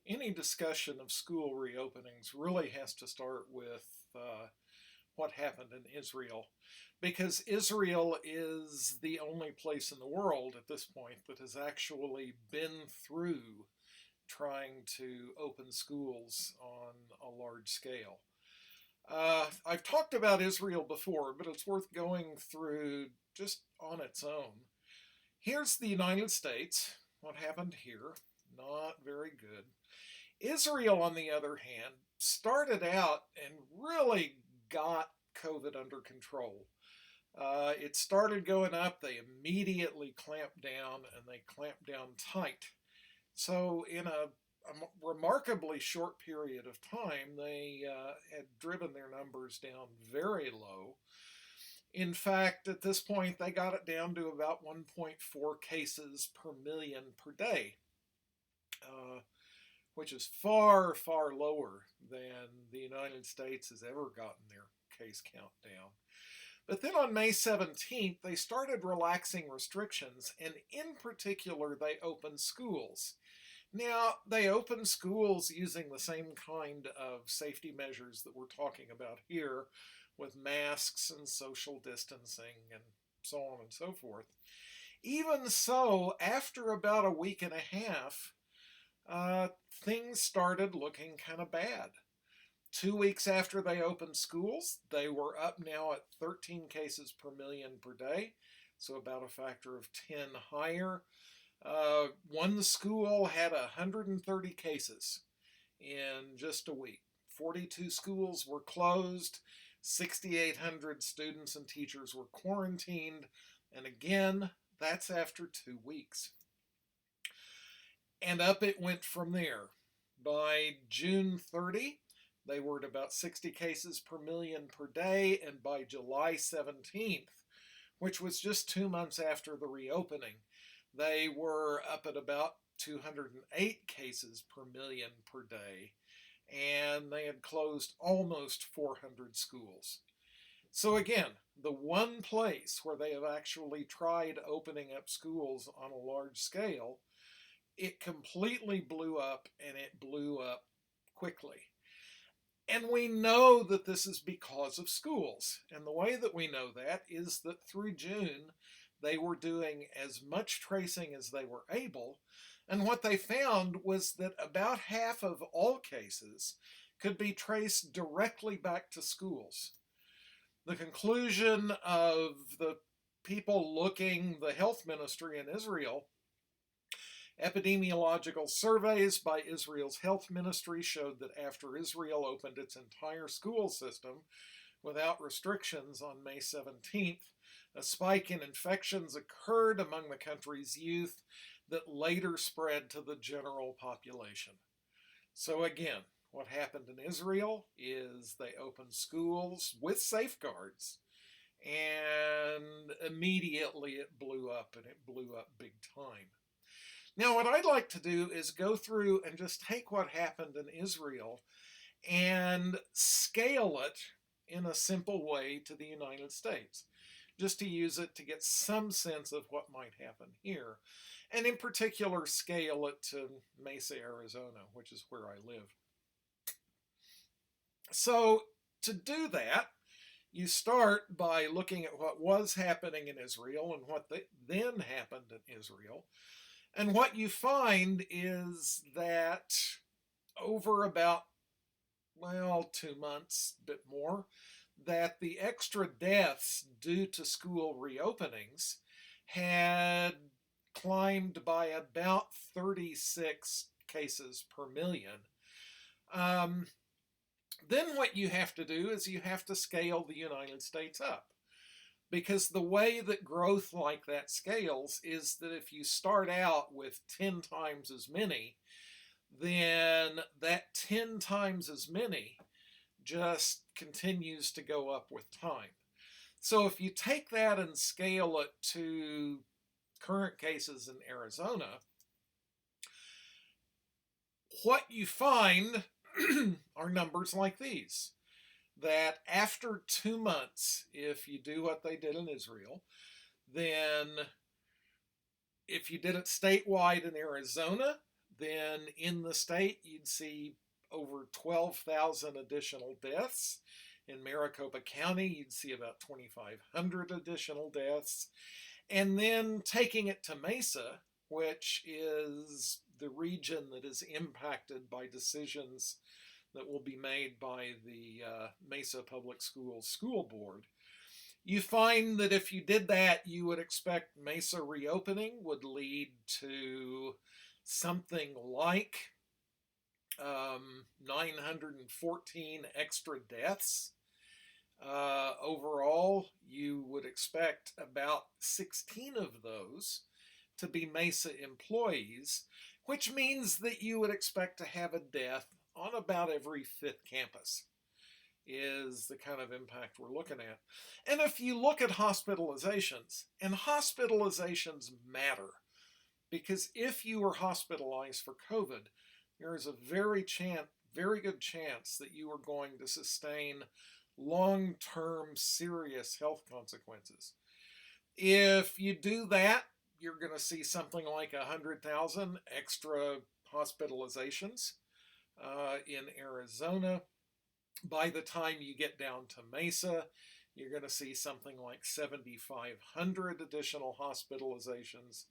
Any discussion of school reopenings really has to start with what happened in Israel, because Israel is the only place in the world at this point that has actually been through trying to open schools on a large scale. I've talked about Israel before, but it's worth going through just on its own. Here's the United States. What happened here? Not very good. Israel, on the other hand, started out and really got COVID under control. It started going up, they immediately clamped down, and they clamped down tight. So, in a remarkably short period of time, they had driven their numbers down very low. In fact, at this point, they got it down to about 1.4 cases per million per day, uh, which is far, far lower than the United States has ever gotten their case count down. But then on May 17th, they started relaxing restrictions, and in particular, they opened schools. Now, they opened schools using the same kind of safety measures that we're talking about here, with masks and social distancing and so on and so forth. Even so, after about a week and a half, things started looking kind of bad. 2 weeks after they opened schools, they were up now at 13 cases per million per day, so about a factor of 10 higher. One school had 130 cases in just a week. 42 schools were closed, 6,800 students and teachers were quarantined, and again, that's after 2 weeks. And up it went from there. By June 30, they were at about 60 cases per million per day, and by July 17th, which was just 2 months after the reopening, they were up at about 208 cases per million per day, and they had closed almost 400 schools. So again, the one place where they have actually tried opening up schools on a large scale, it completely blew up, and it blew up quickly. And we know that this is because of schools. And the way that we know that is that through June, they were doing as much tracing as they were able. And what they found was that about half of all cases could be traced directly back to schools. The conclusion of the people looking, the health ministry in Israel, epidemiological surveys by Israel's health ministry showed that after Israel opened its entire school system without restrictions on May 17th, a spike in infections occurred among the country's youth that later spread to the general population. So again, what happened in Israel is they opened schools with safeguards, and immediately it blew up, and it blew up big time. Now, what I'd like to do is go through and just take what happened in Israel and scale it in a simple way to the United States, just to use it to get some sense of what might happen here, and in particular scale it to Mesa, Arizona, which is where I live. So to do that, you start by looking at what was happening in Israel and what then happened in Israel. And what you find is that over about, 2 months, a bit more, that the extra deaths due to school reopenings had climbed by about 36 cases per million. Then what you have to do is you have to scale the United States up. Because the way that growth like that scales is that if you start out with 10 times as many, then that 10 times as many just continues to go up with time. So if you take that and scale it to current cases in Arizona, what you find are numbers like these. That after 2 months, if you do what they did in Israel, then if you did it statewide in Arizona, then in the state you'd see over 12,000 additional deaths. In Maricopa County, you'd see about 2,500 additional deaths. And then taking it to Mesa, which is the region that is impacted by decisions that will be made by the Mesa Public Schools School Board, you find that if you did that, you would expect Mesa reopening would lead to something like 914 extra deaths. Overall, you would expect about 16 of those to be Mesa employees, which means that you would expect to have a death on about every fifth campus, is the kind of impact we're looking at. And if you look at hospitalizations, and hospitalizations matter, because if you were hospitalized for COVID, there is a very good chance that you are going to sustain long-term serious health consequences. If you do that, you're going to see something like 100,000 extra hospitalizations in Arizona. By the time you get down to Mesa, you're going to see something like 7,500 additional hospitalizations.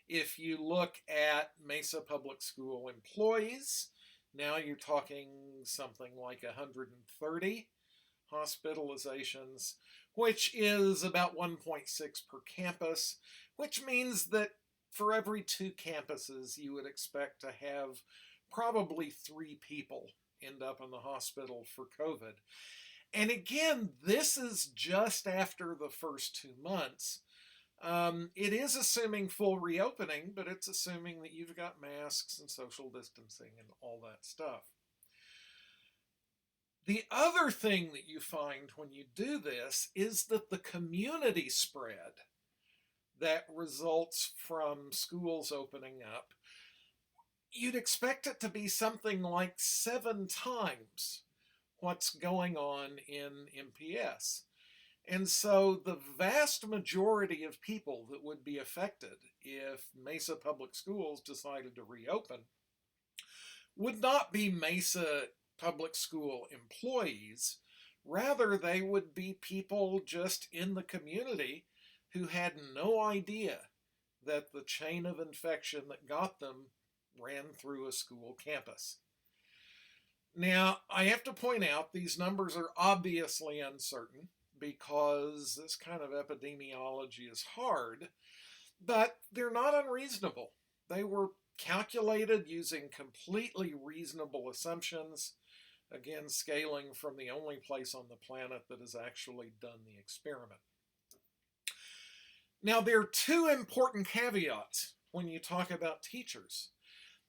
If you look at Mesa Public School employees, now you're talking something like 130 hospitalizations, which is about 1.6 per campus, which means that for every 2 campuses, you would expect to have probably 3 people end up in the hospital for COVID. And again, this is just after the first 2 months. It is assuming full reopening, but it's assuming that you've got masks and social distancing and all that stuff. The other thing that you find when you do this is that the community spread that results from schools opening up, you'd expect it to be something like 7 times what's going on in MPS. And so the vast majority of people that would be affected if Mesa Public Schools decided to reopen would not be Mesa Public School employees. Rather, they would be people just in the community who had no idea that the chain of infection that got them ran through a school campus. Now, I have to point out these numbers are obviously uncertain because this kind of epidemiology is hard, but they're not unreasonable. They were calculated using completely reasonable assumptions, again, scaling from the only place on the planet that has actually done the experiment. Now, there are 2 important caveats when you talk about teachers.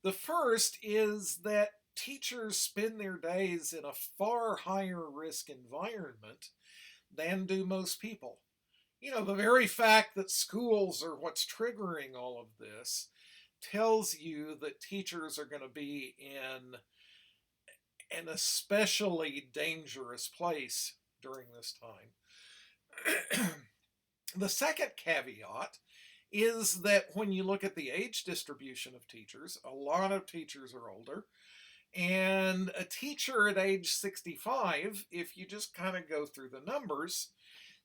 The first is that teachers spend their days in a far higher risk environment than do most people. You know, the very fact that schools are what's triggering all of this tells you that teachers are going to be in an especially dangerous place during this time. The second caveat is that when you look at the age distribution of teachers, a lot of teachers are older. And a teacher at age 65, if you just kind of go through the numbers,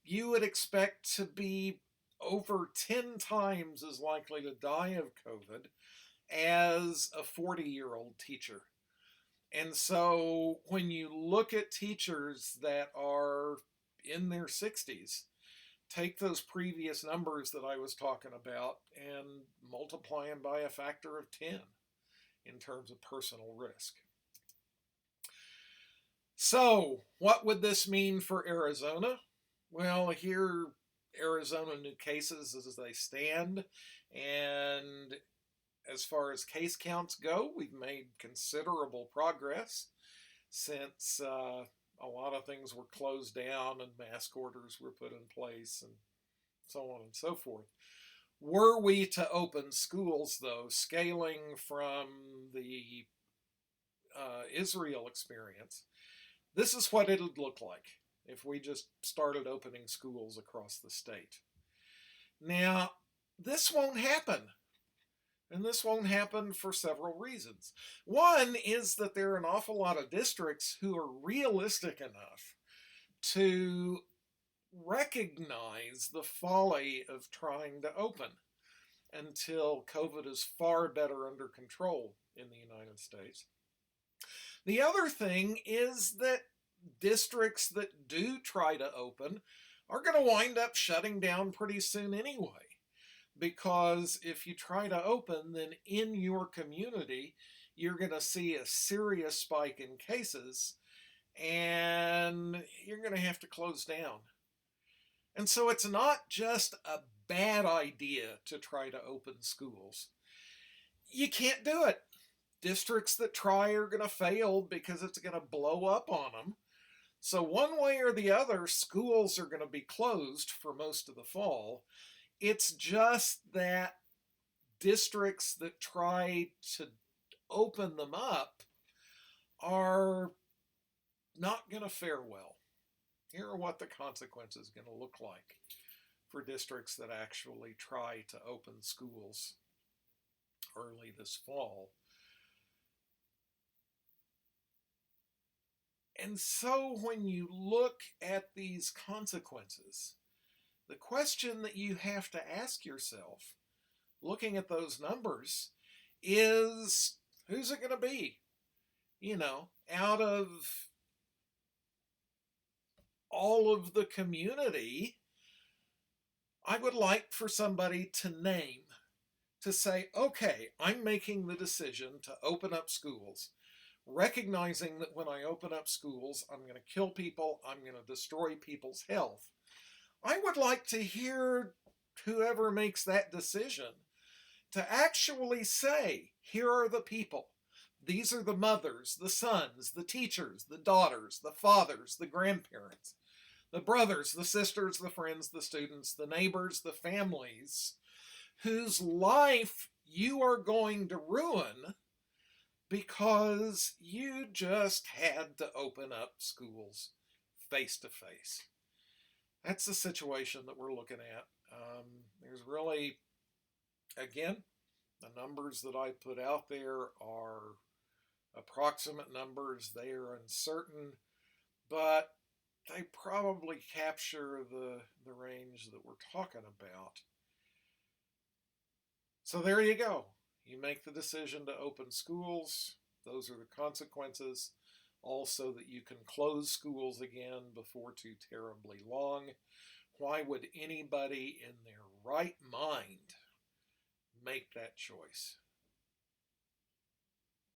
you would expect to be over 10 times as likely to die of COVID as a 40-year-old teacher. And so when you look at teachers that are in their 60s, take those previous numbers that I was talking about and multiply them by a factor of 10 in terms of personal risk. So, what would this mean for Arizona? Well, here, Arizona new cases as they stand, and as far as case counts go, we've made considerable progress since a lot of things were closed down and mask orders were put in place and so on and so forth. Were we to open schools, though, scaling from the Israel experience, this is what it would look like if we just started opening schools across the state. Now, this won't happen And this won't happen for several reasons. One is that there are an awful lot of districts who are realistic enough to recognize the folly of trying to open until COVID is far better under control in the United States. The other thing is that districts that do try to open are going to wind up shutting down pretty soon anyway. Because if you try to open, then in your community, you're going to see a serious spike in cases and you're going to have to close down. And so it's not just a bad idea to try to open schools. You can't do it. Districts that try are going to fail because it's going to blow up on them. So one way or the other, schools are going to be closed for most of the fall. It's just that districts that try to open them up are not going to fare well. Here are what the consequences are going to look like for districts that actually try to open schools early this fall. And so when you look at these consequences, the question that you have to ask yourself, looking at those numbers, is who's it going to be? Out of all of the community, I would like for somebody to say, okay, I'm making the decision to open up schools, recognizing that when I open up schools, I'm going to kill people, I'm going to destroy people's health. I would like to hear whoever makes that decision to actually say, here are the people. These are the mothers, the sons, the teachers, the daughters, the fathers, the grandparents, the brothers, the sisters, the friends, the students, the neighbors, the families, whose life you are going to ruin because you just had to open up schools face to face. That's the situation that we're looking at. There's really, again, the numbers that I put out there are approximate numbers. They are uncertain, but they probably capture the range that we're talking about. So there you go. You make the decision to open schools. Those are the consequences. Also that you can close schools again before too terribly long. Why would anybody in their right mind make that choice?